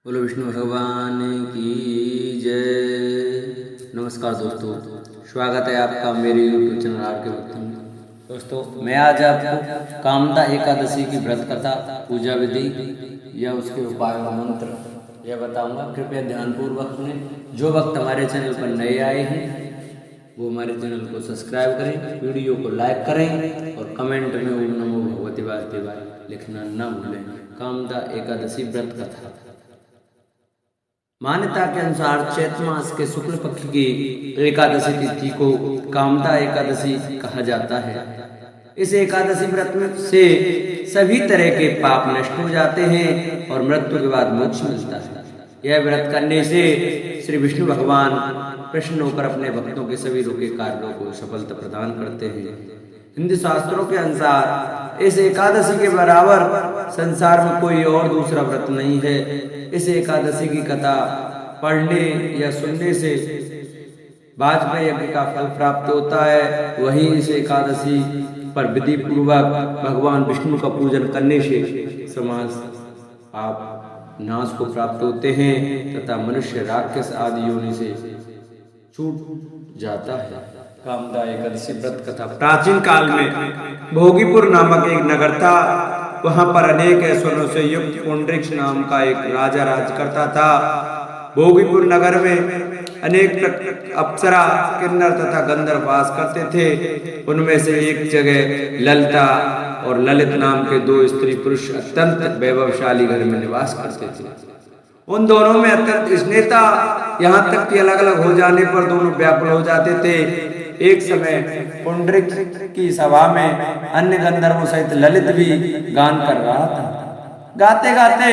बोलो विष्णु भगवान की जय। नमस्कार दोस्तों, स्वागत है आपका मेरे यूट्यूब चैनल आर के भक्ति में। दोस्तों, मैं आज आपको कामदा एकादशी की व्रत कथा, पूजा विधि या उसके उपाय व मंत्र यह बताऊंगा। कृपया ध्यानपूर्वक सुनें। जो भक्त हमारे चैनल पर नए आए हैं वो हमारे चैनल को सब्सक्राइब करें, वीडियो को लाइक करें और कमेंट में ओम नमो भगवते वासुदेवाय लिखना न भूलें। कामदा एकादशी व्रत कथा। मान्यता के अनुसार चैत्र मास के शुक्ल पक्ष की एकादशी तिथि को कामदा एकादशी कहा जाता है। इस एकादशी व्रत में से सभी तरह के पाप नष्ट हो जाते हैं और मृत्यु के बाद मोक्ष मिलता है। यह व्रत करने से श्री विष्णु भगवान प्रसन्न होकर अपने भक्तों के सभी रुके कार्यों को सफलता प्रदान करते हैं। हिंदू शास्त्रों के अनुसार इस एकादशी के बराबर संसार में कोई और दूसरा व्रत नहीं है। इस एकादशी की कथा पढ़ने या सुनने से वाजपेयी यज्ञ का फल प्राप्त होता है। वहीं इस एकादशी पर विधि पूर्वक भगवान विष्णु का पूजन करने से समाज पाप नाश को प्राप्त होते हैं तथा मनुष्य राक्षस आदि योनि से छूट जाता है। कामदा एकादशी व्रत कथा। प्राचीन काल में भोगीपुर नामक एक नगर था। वहां पर अनेक ऐश्वर्यों से युक्त पुंडरीक्ष नाम का एक राजा राज करता था। भोगीपुर नगर में अनेक अप्सरा, किन्नर तथा गंधर्व वास करते थे। उनमें से एक जगह ललिता और ललित नाम के दो स्त्री पुरुष अत्यंत वैभवशाली घर में निवास करते थे। उन दोनों में अत्यंत स्नेह था, यहाँ तक कि अलग अलग हो जाने पर दोनों व्याकुल हो जाते थे। एक समय पुंडरीक की सभा में अन्य गंधर्वों सहित ललित भी गान कर रहा था। गाते गाते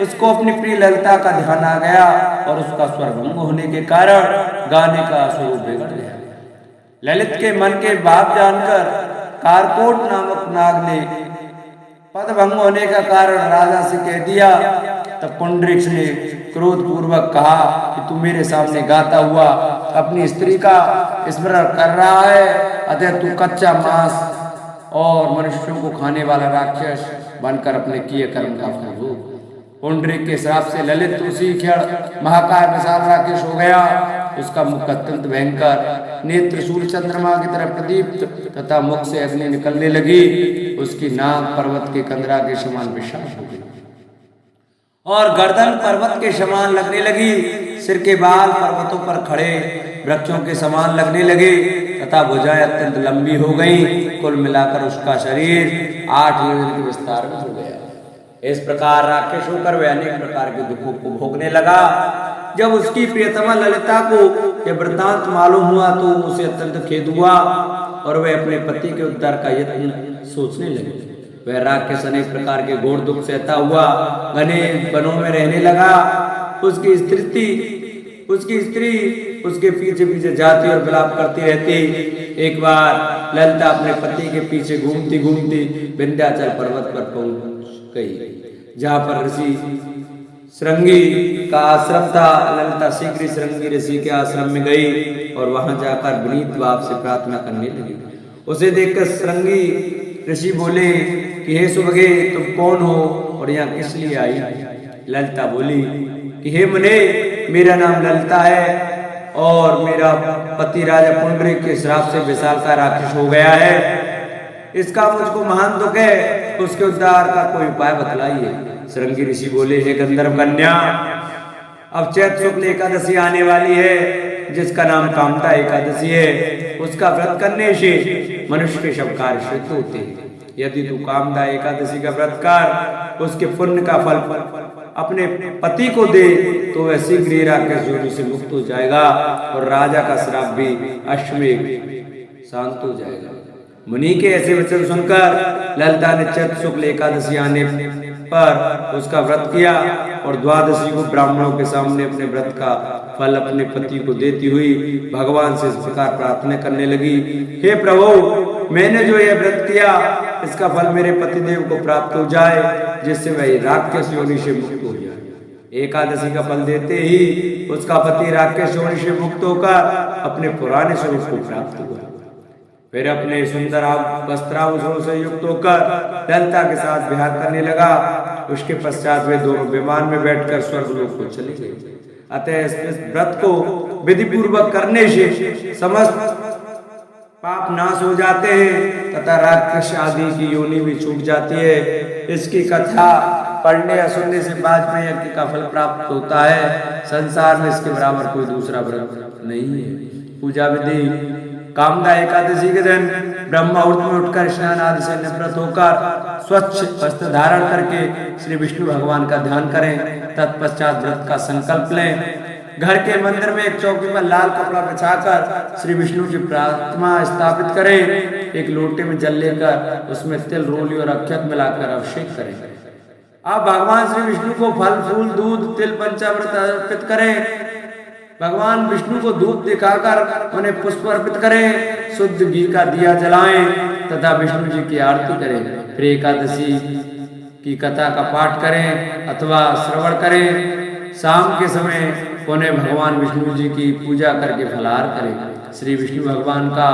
उसको अपनी प्रिय ललिता का ध्यान आ गया और उसका स्वर भंग होने के कारण गाने का स्वरूप बिगड़ गया। ललित के मन के भाव जानकर कारकोट नामक नाग ने पद भंग होने का कारण राजा से कह दिया। तब पुंडरीक ने क्रोध पूर्वक कहा कि तू मेरे सामने गाता हुआ अपनी स्त्री का स्मरण कर रहा है, अतः तू कच्चा मांस और मनुष्यों को खाने वाला राक्षस बनकर अपने किए कर्म का फल भोग। पुंडरीक के श्राप से ललित उसी क्षण महाकाय विशाल राक्षस हो गया। उसका मुख अत्यंत भयंकर, नेत्र सूर्य चंद्रमा की तरह प्रदीप्त तथा मुख से अग्नि निकलने लगी। उसकी नाक पर्वत के कंदरा के समान विशाल हो गई और गर्दन पर्वत के समान लगने लगी। सिर के बाल पर्वतों पर खड़े वृक्षों के समान लगने लगे तथा भुजाएं अत्यंत लंबी हो गईं। कुल मिलाकर उसका शरीर 8 योजन के विस्तार में हो गया। इस प्रकार राक्षस होकर वह अनेक प्रकार के दुखों को भोगने लगा। जब उसकी प्रियतमा ललिता को यह वृत्तांत मालूम हुआ तो उसे अत्यंत खेद हुआ और वह अपने पति के उद्धार का यत्न सोचने लगी। वह राक्षस अनेक प्रकार के घोर दुख सहता हुआ घने वनों में रहने लगा। उसकी स्त्री उसके पीछे पीछे जाती और विलाप करती रहती। एक बार ललिता अपने पति के पीछे घूमती घूमती विंध्याचल पर्वत पर पहुंच गई, जहाँ पर ऋषि श्रृंगी का आश्रम था। ललिता शीघ्र श्रृंगी ऋषि के आश्रम में गई और वहां जाकर विनीत भाव से प्रार्थना करने लगी। उसे देखकर श्रृंगी ऋषि बोले कि हे सुभगे, तुम कौन हो और यहाँ किस लिए आई? ललिता बोली कि हे मुने, मेरा नाम ललिता है और मेरा पति राजा पुंडरीक के श्राप से विशालकाय राक्षस हो गया है। इसका मुझको महान दुख है, उसके उद्धार का कोई उपाय बतलाइए। श्रृंगी ऋषि बोले, हे गंधर्व कन्या, अब चैत्र शुक्ल एकादशी आने वाली है जिसका नाम कामदा एकादशी है। उसका व्रत करने से मनुष्य के सब कार्य सिद्ध होते हैं। यदि तू कामदा एकादशी का व्रत कर उसके पुण्य का फल अपने पति को दे तो वह शीघ्र ही राक्षस योनि से मुक्त हो जाएगा और राजा का श्राप भी अश्वमेध शांत हो जाएगा। मुनि के ऐसे वचन सुनकर ललिता ने चैत्र शुक्ल एकादशी आने पर उसका व्रत किया और द्वादशी को ब्राह्मणों के सामने अपने व्रत का फल अपने पति को देती हुई भगवान से इस प्रकार प्रार्थना करने लगी, हे प्रभु, मैंने जो यह व्रत किया इसका फल मेरे पतिदेव को प्राप्त हो जाए, जिससे वह राक्षस योनि से मुक्त हो जाए। एकादशी का फल देते ही उसका पति राक्षस योनि से मुक्त होकर अपने पुराने स्वरूप को प्राप्त हुआ। फिर अपने सुंदर वस्त्राभूषणों से युक्त होकर ललिता के साथ विहार करने लगा। उसके पश्चात वे दोनों विमान में बैठकर स्वर्गलोक को चले गए। अतः इस व्रत को विधि पूर्वक करने से समस्त पाप नाश हो जाते हैं तथा राक्षस आदि की योनि भी छूट जाती है। इसकी कथा पढ़ने या सुनने से वाजपेयी यज्ञ का फल प्राप्त होता है। संसार में इसके बराबर कोई दूसरा व्रत नहीं है। पूजा विधि: कामदा एकादशी के दिन ब्रह्म मुहूर्त में उठकर स्नान आदि से निवृत्त होकर स्वच्छ वस्त्र धारण करके श्री विष्णु भगवान का ध्यान करें। तत्पश्चात व्रत का संकल्प लें। घर के मंदिर में एक चौकी पर लाल कपड़ा बिछाकर श्री विष्णु की प्रतिमा स्थापित करें। एक लोटे में जल लेकर उसमें तिल, रोली और अक्षत मिलाकर अभिषेक करें। आप भगवान श्री विष्णु को फल, फूल, दूध, तिल, पंचामृत अर्पित करें। भगवान विष्णु को धूप दिखाकर उन्हें पुष्प अर्पित करें। शुद्ध घी का दिया जलाएं तथा विष्णु जी की आरती करें। फिर एकादशी की कथा का पाठ करें अथवा श्रवण करें। शाम के समय उन्हें भगवान विष्णु जी की पूजा करके फलाहार करें। श्री विष्णु भगवान का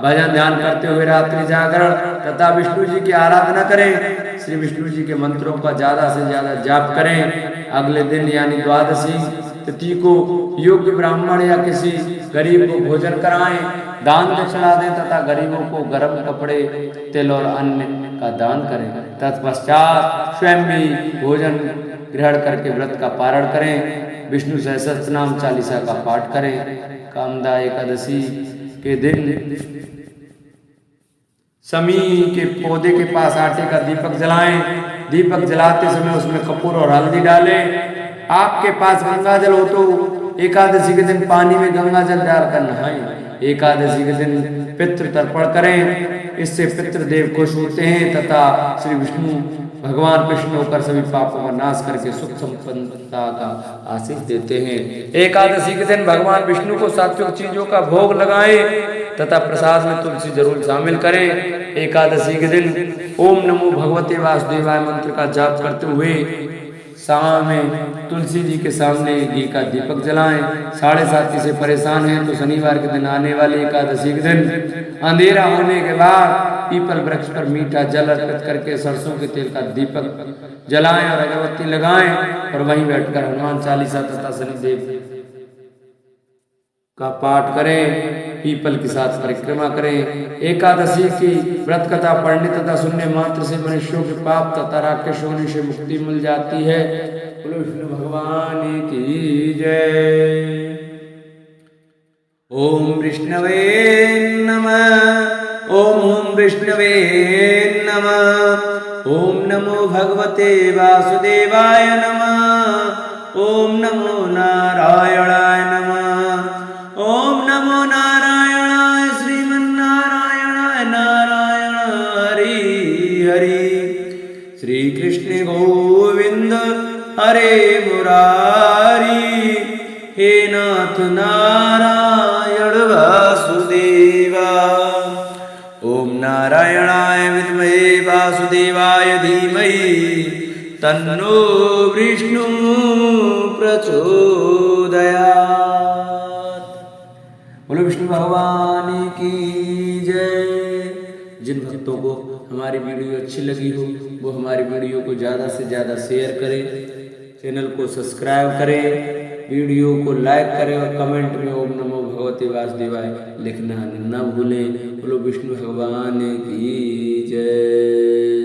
भजन ध्यान करते हुए रात्रि जागरण तथा विष्णु जी की आराधना करें। श्री विष्णु जी के मंत्रों का ज्यादा से ज्यादा जाप करें। अगले दिन यानी द्वादशी तिथि को योग्य ब्राह्मण या किसी गरीब को भोजन कराएं, दान दक्षिणा दें तथा गरीबों को गर्म कपड़े, तिल और अन्न का दान करें। तत्पश्चात स्वयं भी भोजन ग्रहण करके व्रत का पारण करें। विष्णु सहस्त्र नाम चालीसा का पाठ करें। कामदा एकादशी के दिन समी के पौधे के पास आटे का दीपक जलाएं। दीपक जलाते समय उसमें कपूर और हल्दी डालें। आपके पास गंगा जल हो तो एकादशी के दिन पानी में गंगा जल डालकर नहाएं। एकादशी के दिन पितृ तर्पण करें। इससे पितृदेव खुश होते हैं तथा श्री विष्णु भगवान प्रसन्न होकर सभी पापों का नाश करके सुख संपन्नता का आशीष देते हैं। एकादशी के दिन भगवान विष्णु को सात्विक चीजों का भोग लगाएं तथा प्रसाद में तुलसी जरूर शामिल करें। एकादशी के दिन ओम नमो भगवते वासुदेवाय मंत्र का जाप करते हुए शाम में तुलसी जी के सामने घी का दीपक जलाएं। 7:30 से परेशान हैं तो शनिवार के दिन आने वाली एकादशी के दिन अंधेरा होने के बाद पीपल वृक्ष पर मीठा जल अर्पित करके सरसों के तेल का दीपक जलाएं और अगरबत्ती लगाएं और वहीं बैठकर हनुमान चालीसा तथा शनिदेव का पाठ करें। पीपल के साथ परिक्रमा करें। एकादशी की व्रत कथा पढ़ने तथा सुनने मात्र से मनुष्यों के पाप तथा राक्षस होने से मुक्ति मिल जाती है। बोलो विष्णु भगवान की जय। ओम विष्णवे नमः। ओम विष्णवे नमः। ओम नमो भगवते वासुदेवाय नमः। ओम नमो नारायणाय नमः। ओम नमो नारायणाय श्रीमन्नारायणाय नारायण हरि हरि। श्री कृष्ण गोविंद हरे मुरारी। हे नाथ नारायण वासुदेवा। ओम नारायणाय विद्महे वासुदेवाय धीमहि तन्नो विष्णु प्रचोदयात्। बोलो विष्णु भगवान की जय। जिन भक्तों को हमारी वीडियो अच्छी लगी हो वो हमारी वीडियो को ज़्यादा से ज़्यादा शेयर करें, चैनल को सब्सक्राइब करें, वीडियो को लाइक करें और कमेंट में ओम नमो भगवते वासुदेवाय लिखना न भूलें। बोलो विष्णु भगवान की जय।